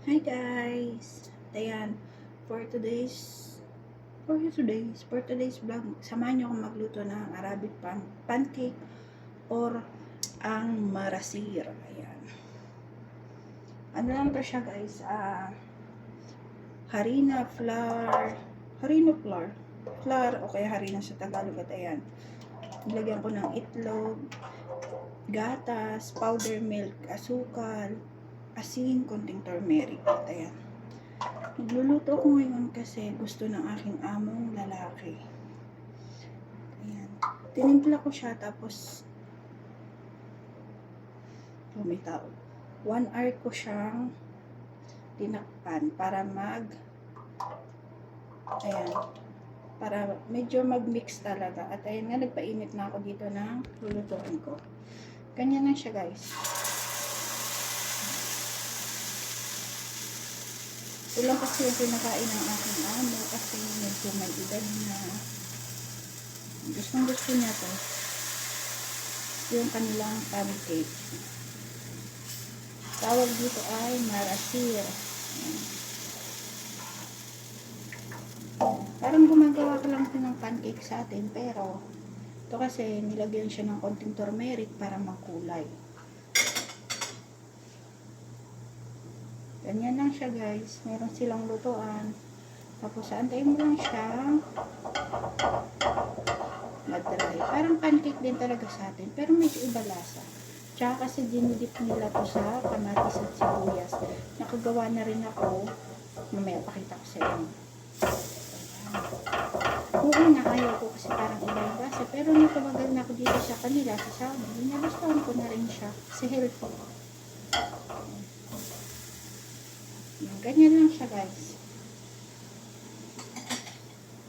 Hi guys! Ayan, for today's vlog, samahan niyo akong magluto ng Arabic pancake or ang marasir. Ayan. Ano lang to siya guys? Harina, flour o kaya harina sa Tagalog. At ayan, nilagyan ko ng itlog, gatas, powder milk, asukal, asin, konting turmeric. At ayan. Nagluluto ako ngayon kasi gusto ng aking among lalaki. Ayan. Tinimpla ko siya tapos may tao. 1 hour ko siyang tinakpan para para medyo mag-mix talaga. At ayan nga, nagpainit na ako dito ng lulutuin ko. Ganyan na siya guys. Ito lang kasi yung pinakain ng aking amo kasi medyo may edad na. Gustong gusto niya to. Yung kanilang pancake. Tawag dito ay marasir. Parang gumagawa ko lang din ng pancake sa atin pero ito kasi nilagyan siya ng konting turmeric para makulay. Ganyan lang siya guys. Meron silang lutuan. Tapos antayin mo lang siya mag-dry. Parang pancake din talaga sa atin. Pero medyo iba lasa. Tsaka kasi dinidip nila to sa kamatis at sibuyas. Nakagawa na rin ako. Mamaya pakita ko sa inyo. Oo na, ayaw ko kasi parang iba yung lasa. Pero natawagan na ako dito sa kanila sa Saudi. Nagustuhan ko na rin siya. Kasi healthy. Ganyan lang siya guys.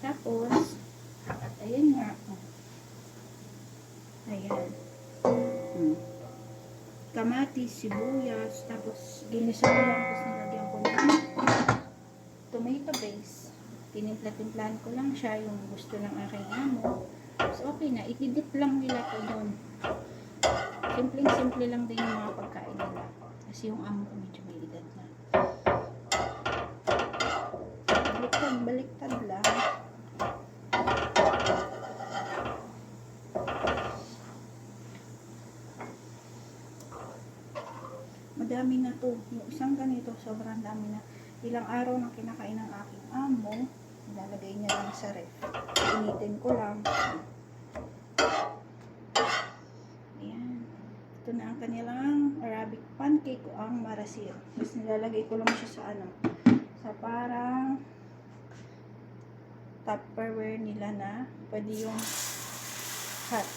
Tapos, ayan nga. Ayan. Kamatis, sibuyas, tapos ginisa ko lang, tapos nilagyan ko ng tomato base. Tinimpla-timplahan ko lang siya, yung gusto ng aking amo. So, okay na. Itidip lang nila ko doon. Simpleng-simple lang din yung mga pagkain nila. Kasi yung amo ko medyo may edad na. Baliktad lang. Madami na to. Yung isang ganito, sobrang dami na. Ilang araw na kinakain ng aking amo. Ilalagay niya lang sa ref. Initin ko lang. Ayan. Ito na ang kanilang Arabic pancake o ang marasir. Tapos nilalagay ko lang siya sa sa parang Tupperware nila na pwede yung hot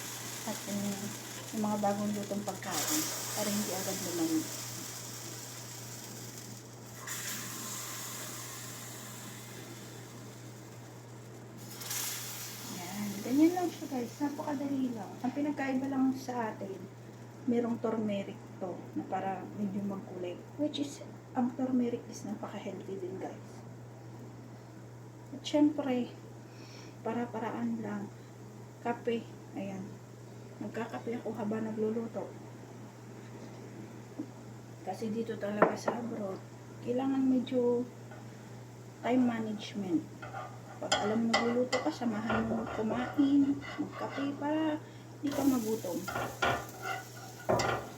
yung mga bagong lutong pagkain para hindi agad lumamig. Yan, ganyan lang siya guys, napakadali lang. Ang pinagkaiba lang sa atin, merong turmeric to na para medyo magkulay, which is ang turmeric is napaka-healthy din guys. At syempre, para-paraan lang. Kape. Ayan. Nagkakape ako habang nagluluto. Kasi dito talaga sa abroad, kailangan medyo time management. Pag alam mo nagluluto ka, samahan mo kumain, magkape para hindi ka magutom. Ayan.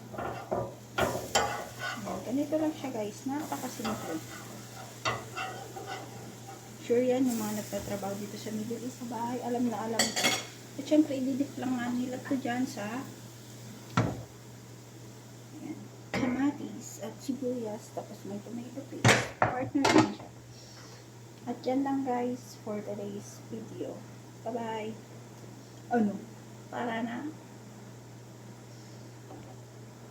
Ganito lang siya guys. Napakasimple. Sure yan, yung mga nagtatrabaho dito sa Middle East sa bahay, alam na alam ko. At syempre, ididip lang nga nila ko dyan sa ayan, kamatis at sibuyas, tapos may tomato paste. Partner din siya. At yan lang guys for today's video. Bye-bye. Para na.